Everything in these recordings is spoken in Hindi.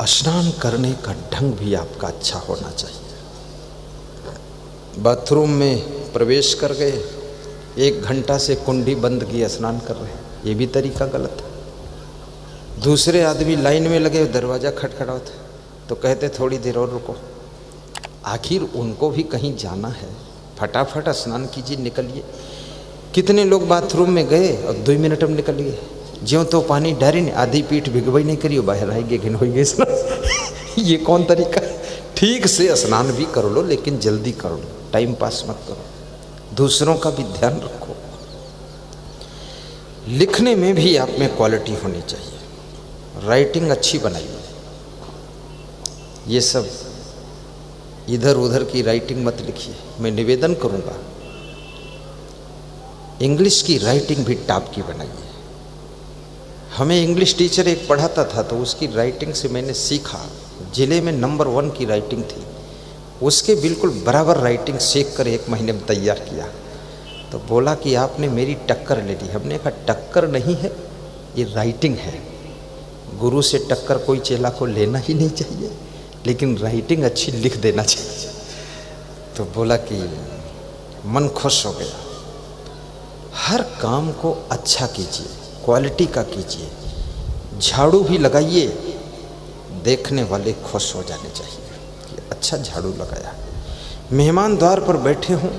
स्नान करने का ढंग भी आपका अच्छा होना चाहिए। बाथरूम में प्रवेश कर गए, 1 घंटा से कुंडी बंद की स्नान कर रहे हैं, ये भी तरीका गलत है। दूसरे आदमी लाइन में लगे, दरवाज़ा खटखटाते तो कहते थोड़ी देर और रुको। आखिर उनको भी कहीं जाना है, फटाफट स्नान कीजिए, निकलिए। कितने लोग बाथरूम में गए और 2 मिनट में निकल गए, ज्यों तो पानी डारी ने आधी पीठ भिगवई नहीं करी, बाहर आएंगे घिन हो गए स्नान। ये कौन तरीका है? ठीक से स्नान भी कर लो, लेकिन जल्दी कर लो, टाइम पास मत करो, दूसरों का भी ध्यान रखो। लिखने में भी आप में क्वालिटी होनी चाहिए, राइटिंग अच्छी बनाइए। ये सब इधर उधर की राइटिंग मत लिखिए। मैं निवेदन करूंगा, इंग्लिश की राइटिंग भी टॉप की बनाइए। हमें इंग्लिश टीचर एक पढ़ाता था, तो उसकी राइटिंग से मैंने सीखा, जिले में नंबर 1 की राइटिंग थी, उसके बिल्कुल बराबर राइटिंग सीख कर 1 महीने में तैयार किया। तो बोला कि आपने मेरी टक्कर ले ली। हमने कहा टक्कर नहीं है, ये राइटिंग है। गुरु से टक्कर कोई चेला को लेना ही नहीं चाहिए, लेकिन राइटिंग अच्छी लिख देना चाहिए। तो बोला कि मन खुश हो गया। हर काम को अच्छा कीजिए, क्वालिटी का कीजिए। झाड़ू भी लगाइए, देखने वाले खुश हो जाने चाहिए कि अच्छा झाड़ू लगाया। मेहमान द्वार पर बैठे हों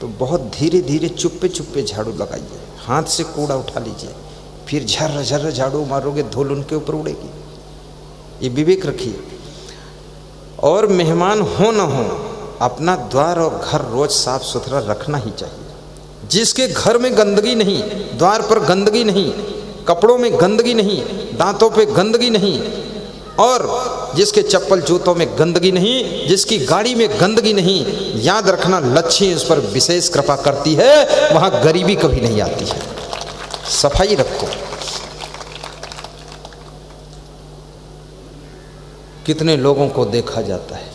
तो बहुत धीरे धीरे चुप्पे चुप्पे झाड़ू लगाइए, हाथ से कूड़ा उठा लीजिए, फिर झर्र झर्र झाड़ू मारोगे, धूल उनके ऊपर उड़ेगी। ये विवेक रखिए। और मेहमान हो न हो, अपना द्वार और घर रोज साफ सुथरा रखना ही चाहिए। जिसके घर में गंदगी नहीं, द्वार पर गंदगी नहीं, कपड़ों में गंदगी नहीं, दांतों पे गंदगी नहीं, और जिसके चप्पल जूतों में गंदगी नहीं, जिसकी गाड़ी में गंदगी नहीं, याद रखना लक्ष्मी उस पर विशेष कृपा करती है, वहां गरीबी कभी नहीं आती है। सफाई रखो। कितने लोगों को देखा जाता है,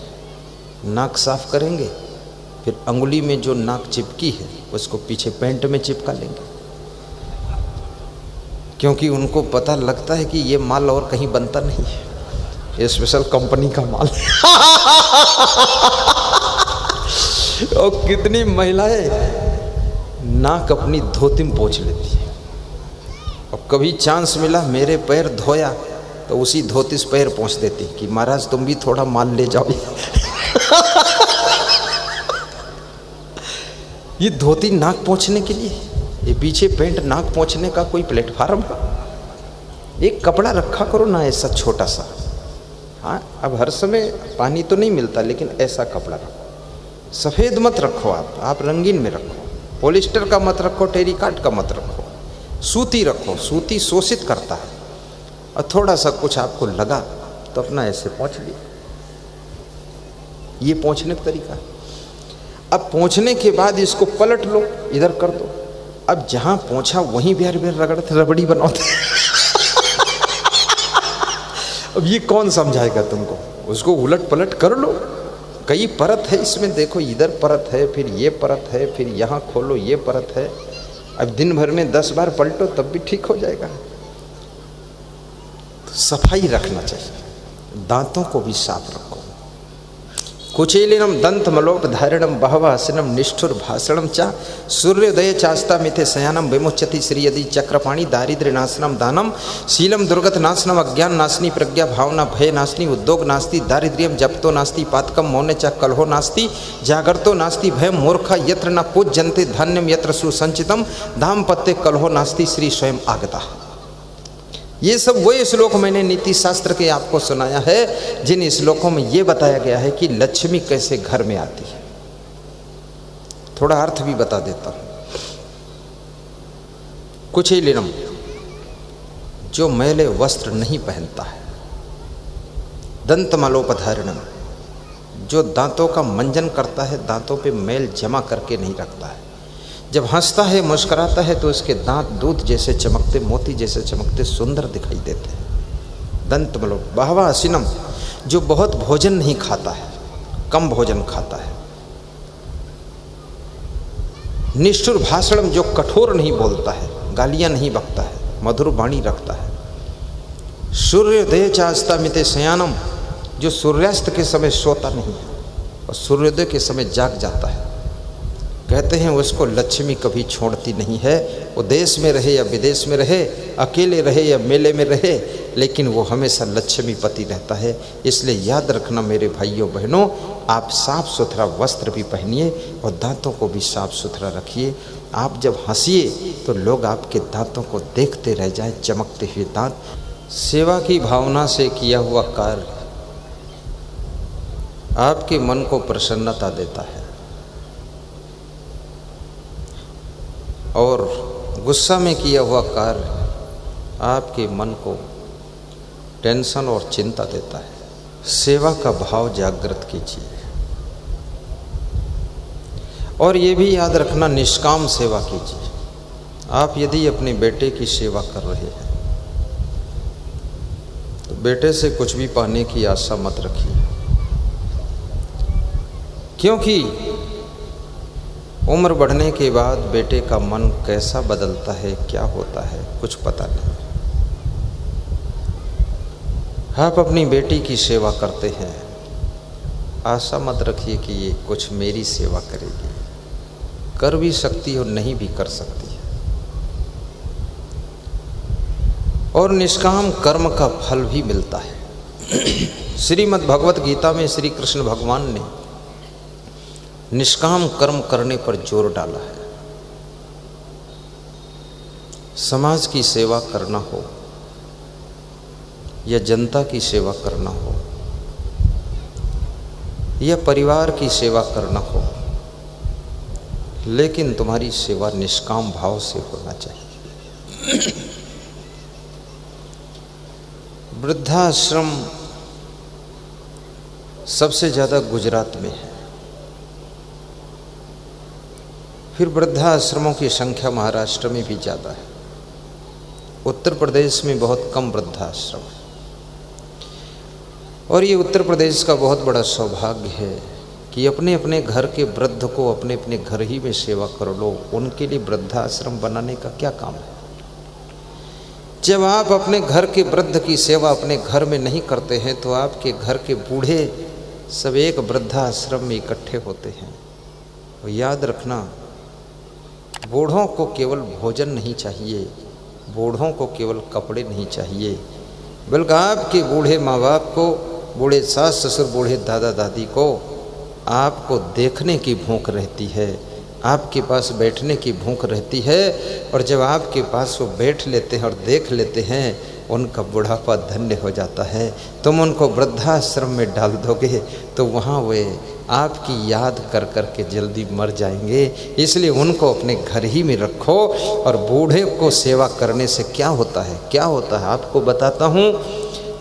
नाक साफ करेंगे, फिर अंगुली में जो नाक चिपकी है उसको पीछे पैंट में चिपका लेंगे, क्योंकि उनको पता लगता है कि ये माल और कहीं बनता नहीं है, ये स्पेशल कंपनी का माल। और कितनी महिलाएं नाक अपनी धोती में पोंछ लेती है। और कभी चांस मिला, मेरे पैर धोया तो उसी धोती से पैर पोंछ देती कि महाराज तुम भी थोड़ा माल ले जाओ। ये धोती नाक पोंछने के लिए, ये पीछे पैंट नाक पोंछने का कोई प्लेटफार्म है? एक कपड़ा रखा करो ना ऐसा छोटा सा। हाँ, अब हर समय पानी तो नहीं मिलता, लेकिन ऐसा कपड़ा रखो। सफ़ेद मत रखो, आप रंगीन में रखो। पॉलिस्टर का मत रखो, टेरिकॉट का मत रखो, सूती रखो। सूती शोषित करता है। और थोड़ा सा कुछ आपको लगा तो अपना ऐसे पोंछ लिया। ये पोंछने का तरीका है। अब पोंछने के बाद इसको पलट लो, इधर कर दो। अब जहां पोंछा वहीं बेर बेर रगड़ते रबड़ी बनाते। अब ये कौन समझाएगा तुमको? उसको उलट पलट कर लो। कई परत है इसमें, देखो इधर परत है, फिर ये परत है, फिर यहाँ खोलो ये परत है। अब दिन भर में 10 बार पलटो तब भी ठीक हो जाएगा। तो सफाई रखना चाहिए। दांतों को भी साफ रखो। कुचेलिनम दंत मलोपधारणम बहवासनम निष्ठुर भाषणम चा सूर्योदय चास्ता मिथे शयानम विमुच्यति श्रीयदि चक्रपाणी दारिद्र्य नाशनम दानम शीलम दुर्गत नाशनम अज्ञान नाशनी प्रज्ञा भावना भय नाशनी उद्योग नास्ति दारिद्र्यम जपतो नास्ति पातकम मौने चा कलहो नास्ति जागरतो नास्ति भयम मूर्खा यत्र न पूज्यन्ते धन्यम यत्र सुसंचितम धाम पत्ते कलहो नास्ति श्री स्वयं आगता। ये सब वही श्लोक मैंने नीति शास्त्र के आपको सुनाया है, जिन श्लोकों में ये बताया गया है कि लक्ष्मी कैसे घर में आती है। थोड़ा अर्थ भी बता देता हूं। कुचेलिनम, जो मैले वस्त्र नहीं पहनता है। दंत मलोपधारणम, जो दांतों का मंजन करता है, दांतों पे मैल जमा करके नहीं रखता है। जब हंसता है, मुस्कुराता है तो उसके दांत दूध जैसे चमकते, मोती जैसे चमकते, सुंदर दिखाई देते हैं। दंत मलो बहवा असिनम, जो बहुत भोजन नहीं खाता है, कम भोजन खाता है। निष्ठुर भाषणम, जो कठोर नहीं बोलता है, गालियां नहीं बकता है, मधुर वाणी रखता है। सूर्योदय चास्तामिते शयानम, जो सूर्यास्त के समय सोता नहीं है और सूर्योदय के समय जाग जाता है, कहते हैं उसको लक्ष्मी कभी छोड़ती नहीं है। वो देश में रहे या विदेश में रहे, अकेले रहे या मेले में रहे, लेकिन वो हमेशा लक्ष्मीपति रहता है। इसलिए याद रखना मेरे भाइयों बहनों, आप साफ सुथरा वस्त्र भी पहनिए और दांतों को भी साफ सुथरा रखिए। आप जब हंसिए तो लोग आपके दांतों को देखते रह जाए, चमकते हुए दांत। सेवा की भावना से किया हुआ कार्य आपके मन को प्रसन्नता देता है और गुस्सा में किया हुआ कार्य आपके मन को टेंशन और चिंता देता है। सेवा का भाव जागृत कीजिए और ये भी याद रखना, निष्काम सेवा कीजिए। आप यदि अपने बेटे की सेवा कर रहे हैं तो बेटे से कुछ भी पाने की आशा मत रखिए, क्योंकि उम्र बढ़ने के बाद बेटे का मन कैसा बदलता है, क्या होता है, कुछ पता नहीं। आप अपनी बेटी की सेवा करते हैं, आशा मत रखिए कि ये कुछ मेरी सेवा करेगी। कर भी सकती और नहीं भी कर सकती है। और निष्काम कर्म का फल भी मिलता है। श्रीमद् भगवत गीता में श्री कृष्ण भगवान ने निष्काम कर्म करने पर जोर डाला है। समाज की सेवा करना हो या जनता की सेवा करना हो या परिवार की सेवा करना हो, लेकिन तुम्हारी सेवा निष्काम भाव से होना चाहिए। वृद्धाश्रम सबसे ज़्यादा गुजरात में है, फिर वृद्धाश्रमों की संख्या महाराष्ट्र में भी ज़्यादा है। उत्तर प्रदेश में बहुत कम वृद्धाश्रम है और ये उत्तर प्रदेश का बहुत बड़ा सौभाग्य है कि अपने अपने घर के वृद्ध को अपने अपने घर ही में सेवा कर लो। उनके लिए वृद्धाश्रम बनाने का क्या काम है? जब आप अपने घर के वृद्ध की सेवा अपने घर में नहीं करते हैं तो आपके घर के बूढ़े सब एक वृद्धाश्रम में इकट्ठे होते हैं। और याद रखना, बूढ़ों को केवल भोजन नहीं चाहिए, बूढ़ों को केवल कपड़े नहीं चाहिए, बल्कि आपके बूढ़े माँ बाप को, बूढ़े सास ससुर, बूढ़े दादा दादी को आपको देखने की भूख रहती है, आपके पास बैठने की भूख रहती है। और जब आपके पास वो बैठ लेते हैं और देख लेते हैं, उनका बुढ़ापा धन्य हो जाता है। तुम उनको वृद्धाश्रम में डाल दोगे तो वहाँ वे आपकी याद कर कर के जल्दी मर जाएंगे। इसलिए उनको अपने घर ही में रखो। और बूढ़े को सेवा करने से क्या होता है, क्या होता है आपको बताता हूँ।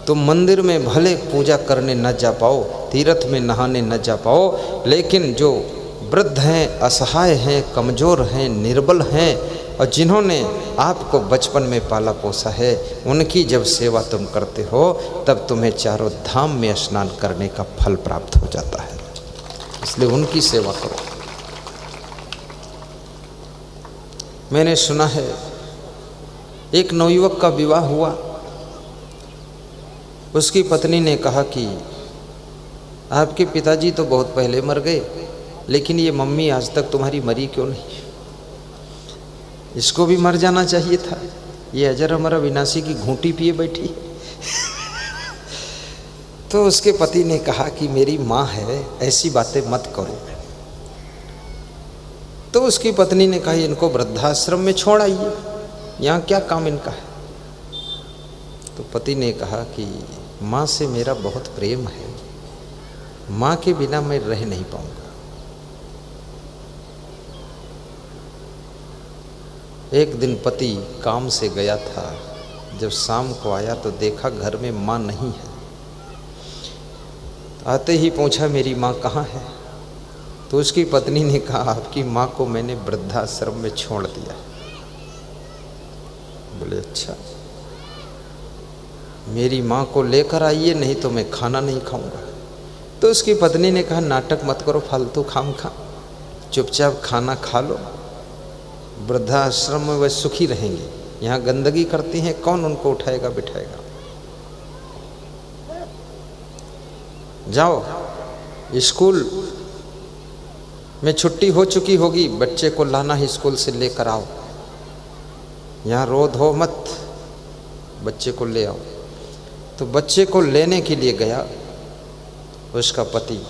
तुम मंदिर में भले पूजा करने न जा पाओ, तीर्थ में नहाने न जा पाओ, लेकिन जो वृद्ध हैं, असहाय हैं, कमज़ोर हैं, निर्बल हैं और जिन्होंने आपको बचपन में पाला पोसा है, उनकी जब सेवा तुम करते हो तब तुम्हें चारों धाम में स्नान करने का फल प्राप्त हो जाता है। इसलिए उनकी सेवा करो। मैंने सुना है एक नवयुवक का विवाह हुआ, उसकी पत्नी ने कहा कि आपके पिताजी तो बहुत पहले मर गए, लेकिन ये मम्मी आज तक तुम्हारी मरी क्यों नहीं? इसको भी मर जाना चाहिए था, ये अजर अमर विनाशी की घूंटी पिए बैठी। तो उसके पति ने कहा कि मेरी माँ है, ऐसी बातें मत करो। तो उसकी पत्नी ने कहा इनको वृद्धाश्रम में छोड़ आइए, यहाँ क्या काम इनका है। तो पति ने कहा कि माँ से मेरा बहुत प्रेम है, माँ के बिना मैं रह नहीं पाऊंगा। एक दिन पति काम से गया था, जब शाम को आया तो देखा घर में माँ नहीं है। आते ही पूछा मेरी माँ कहाँ है? तो उसकी पत्नी ने कहा आपकी माँ को मैंने वृद्धाश्रम में छोड़ दिया। बोले अच्छा, मेरी माँ को लेकर आइए, नहीं तो मैं खाना नहीं खाऊंगा। तो उसकी पत्नी ने कहा नाटक मत करो, फालतू खाम खा, चुपचाप खाना खा लो। वृद्धाश्रम में वह सुखी रहेंगे, यहाँ गंदगी करती हैं, कौन उनको उठाएगा बिठाएगा। जाओ, स्कूल में छुट्टी हो चुकी होगी, बच्चे को लाना है स्कूल से लेकर आओ, यहाँ रो धो मत, बच्चे को ले आओ। तो बच्चे को लेने के लिए गया उसका पति,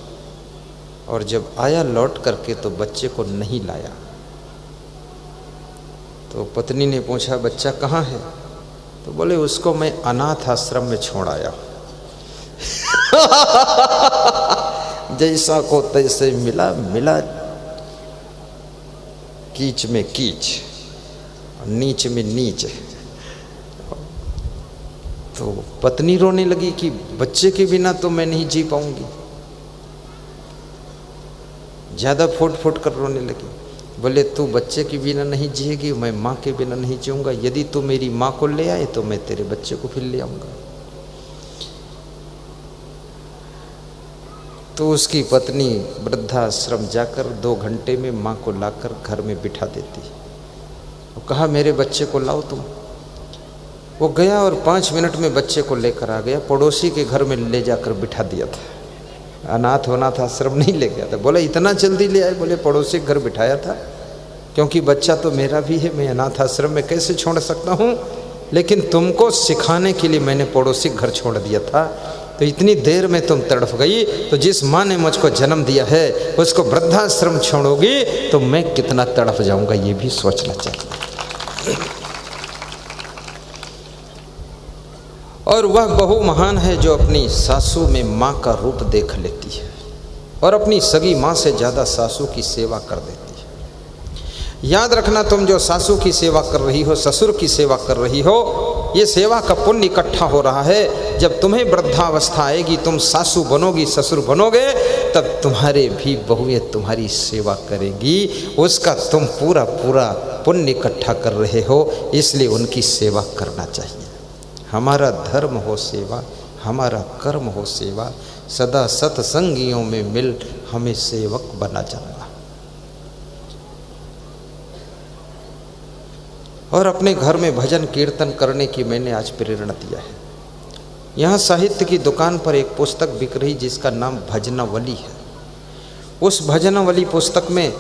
और जब आया लौट करके तो बच्चे को नहीं लाया। तो पत्नी ने पूछा बच्चा कहाँ है? तो बोले उसको मैं अनाथ आश्रम में छोड़ आया। जैसा को तैसे मिला मिला, कीच में कीच, नीच में नीच। तो पत्नी रोने लगी कि बच्चे के बिना तो मैं नहीं जी पाऊंगी, ज्यादा फुट फुट कर रोने लगी। बोले तू बच्चे के बिना नहीं जिएगी, मैं माँ के बिना नहीं जीऊंगा। यदि तू मेरी माँ को ले आए तो मैं तेरे बच्चे को फिर ले आऊंगा। तो उसकी पत्नी वृद्धाश्रम जाकर 2 घंटे में माँ को लाकर घर में बिठा देती। वो कहा मेरे बच्चे को लाओ तुम। वो गया और 5 मिनट में बच्चे को लेकर आ गया। पड़ोसी के घर में ले जाकर बिठा दिया था, अनाथ अनाथ आश्रम नहीं ले गया था। बोला इतना जल्दी ले आए? बोले पड़ोसी के घर बिठाया था, क्योंकि बच्चा तो मेरा भी है, मैं अनाथ आश्रम में कैसे छोड़ सकता हूँ, लेकिन तुमको सिखाने के लिए मैंने पड़ोसी घर छोड़ दिया था। तो इतनी देर में तुम तड़फ गई, तो जिस माँ ने मुझको जन्म दिया है उसको वृद्धाश्रम छोड़ोगी तो मैं कितना तड़फ जाऊंगा, ये भी सोचना चाहिए। और वह बहू महान है जो अपनी सासू में माँ का रूप देख लेती है और अपनी सगी माँ से ज़्यादा सासू की सेवा कर देती है। याद रखना, तुम जो सासू की सेवा कर रही हो, ससुर की सेवा कर रही हो, ये सेवा का पुण्य इकट्ठा हो रहा है। जब तुम्हें वृद्धावस्था आएगी, तुम सासू बनोगी, ससुर बनोगे, तब तुम्हारे भी बहुएं तुम्हारी सेवा करेंगी। उसका तुम पूरा पूरा पुण्य इकट्ठा कर रहे हो, इसलिए उनकी सेवा करना चाहिए। हमारा धर्म हो सेवा, हमारा कर्म हो सेवा, सदा सत्संगियों में मिल हमें सेवक बना जाना। और अपने घर में भजन कीर्तन करने की मैंने आज प्रेरणा दिया है। यहाँ साहित्य की दुकान पर एक पुस्तक बिक रही जिसका नाम भजनावली है। उस भजनावली पुस्तक में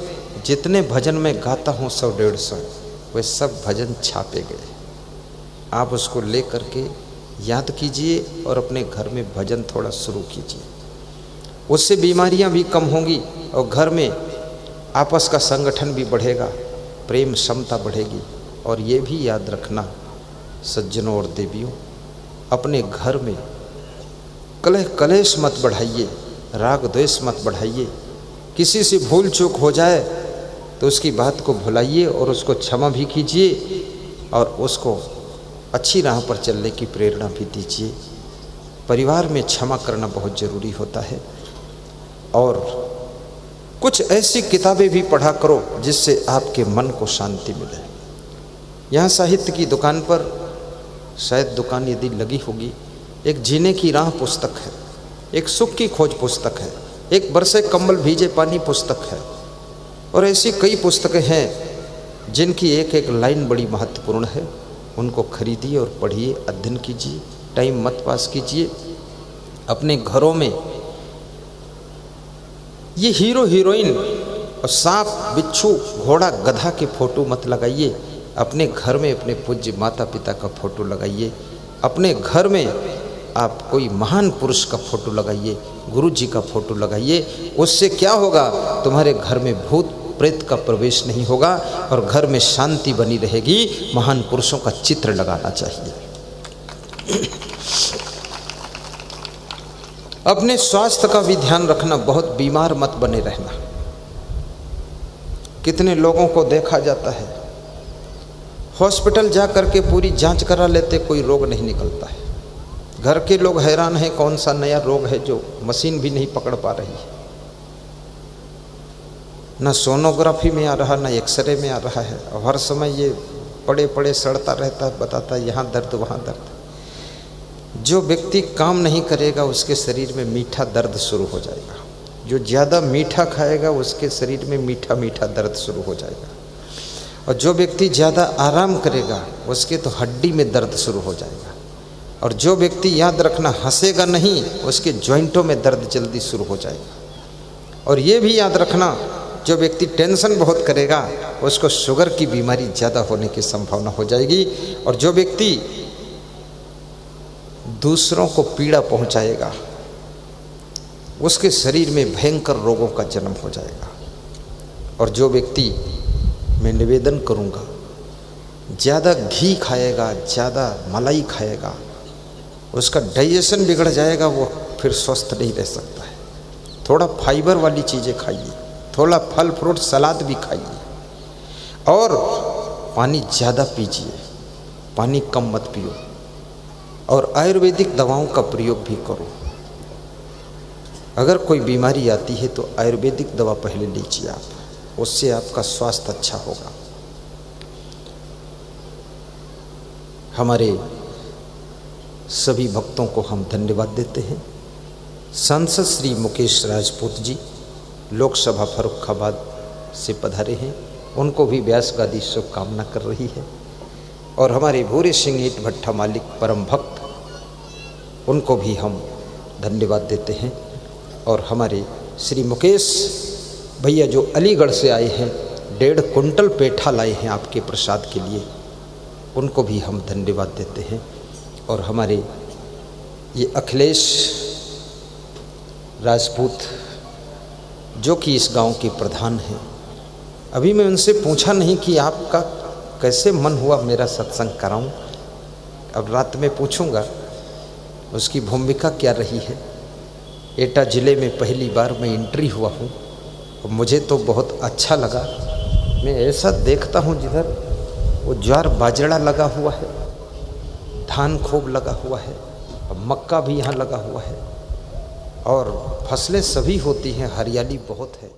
जितने भजन में गाता हूँ 100-150 वे सब भजन छापे गए। आप उसको ले करके याद कीजिए और अपने घर में भजन थोड़ा शुरू कीजिए। उससे बीमारियां भी कम होंगी और घर में आपस का संगठन भी बढ़ेगा, प्रेम क्षमता बढ़ेगी। और ये भी याद रखना सज्जनों और देवियों, अपने घर में कलह कलेश मत बढ़ाइए, राग द्वेष मत बढ़ाइए। किसी से भूल चूक हो जाए तो उसकी बात को भुलाइए और उसको क्षमा भी कीजिए और उसको अच्छी राह पर चलने की प्रेरणा भी दीजिए। परिवार में क्षमा करना बहुत ज़रूरी होता है। और कुछ ऐसी किताबें भी पढ़ा करो जिससे आपके मन को शांति मिले। यहाँ साहित्य की दुकान पर, शायद दुकान यदि लगी होगी, एक जीने की राह पुस्तक है, एक सुख की खोज पुस्तक है, एक बरसे कम्बल भीजे पानी पुस्तक है, और ऐसी कई पुस्तकें हैं जिनकी एक एक लाइन बड़ी महत्वपूर्ण है। उनको खरीदिए और पढ़िए, अध्ययन कीजिए, टाइम मत पास कीजिए। अपने घरों में ये हीरो हीरोइन और सांप बिच्छू घोड़ा गधा के फोटो मत लगाइए। अपने घर में अपने पूज्य माता पिता का फोटो लगाइए। अपने घर में आप कोई महान पुरुष का फोटो लगाइए, गुरु जी का फोटो लगाइए। उससे क्या होगा, तुम्हारे घर में भूत प्रेत का प्रवेश नहीं होगा और घर में शांति बनी रहेगी। महान पुरुषों का चित्र लगाना चाहिए। अपने स्वास्थ्य का भी ध्यान रखना, बहुत बीमार मत बने रहना। कितने लोगों को देखा जाता है हॉस्पिटल जा करके पूरी जांच करा लेते, कोई रोग नहीं निकलता है। घर के लोग हैरान हैं कौन सा नया रोग है जो मशीन भी नहीं पकड़ पा रही है। ना सोनोग्राफी में आ रहा, ना एक्सरे में आ रहा है। और हर समय ये पड़े पड़े सड़ता रहता है, बताता है यहाँ दर्द वहाँ दर्द। जो व्यक्ति काम नहीं करेगा उसके शरीर में मीठा दर्द शुरू हो जाएगा। जो ज़्यादा मीठा खाएगा उसके शरीर में मीठा मीठा दर्द शुरू हो जाएगा। और जो व्यक्ति ज़्यादा आराम करेगा उसके तो हड्डी में दर्द शुरू हो जाएगा। और जो व्यक्ति याद रखना हंसेगा नहीं, उसके जॉइंटों में दर्द जल्दी शुरू हो जाएगा। और ये भी याद रखना, जो व्यक्ति टेंशन बहुत करेगा उसको शुगर की बीमारी ज़्यादा होने की संभावना हो जाएगी। और जो व्यक्ति दूसरों को पीड़ा पहुंचाएगा उसके शरीर में भयंकर रोगों का जन्म हो जाएगा। और जो व्यक्ति, मैं निवेदन करूंगा, ज़्यादा घी खाएगा, ज़्यादा मलाई खाएगा, उसका डाइजेशन बिगड़ जाएगा, वो फिर स्वस्थ नहीं रह सकता है। थोड़ा फाइबर वाली चीज़ें खाइए, थोड़ा फल फ्रूट सलाद भी खाइए, और पानी ज़्यादा पीजिए, पानी कम मत पियो, और आयुर्वेदिक दवाओं का प्रयोग भी करो। अगर कोई बीमारी आती है तो आयुर्वेदिक दवा पहले लीजिए आप, उससे आपका स्वास्थ्य अच्छा होगा। हमारे सभी भक्तों को हम धन्यवाद देते हैं। सांसद श्री मुकेश राजपूत जी लोकसभा फर्रुखाबाद से पधारे हैं, उनको भी व्यास गादी शुभकामना कर रही है। और हमारे भूरे सिंह ईट भट्टा मालिक परम भक्त, उनको भी हम धन्यवाद देते हैं। और हमारे श्री मुकेश भैया जो अलीगढ़ से आए हैं, 1.5 कुंटल पेठा लाए हैं आपके प्रसाद के लिए, उनको भी हम धन्यवाद देते हैं। और हमारे ये अखिलेश राजपूत जो कि इस गांव के प्रधान हैं, अभी मैं उनसे पूछा नहीं कि आपका कैसे मन हुआ मेरा सत्संग कराऊं, अब रात में पूछूंगा उसकी भूमिका क्या रही है। एटा ज़िले में पहली बार मैं एंट्री हुआ हूँ और मुझे तो बहुत अच्छा लगा। मैं ऐसा देखता हूँ जिधर वो ज्वार बाजरा लगा हुआ है, धान खूब लगा हुआ है, और मक्का भी यहाँ लगा हुआ है, और फसलें सभी होती हैं, हरियाली बहुत है।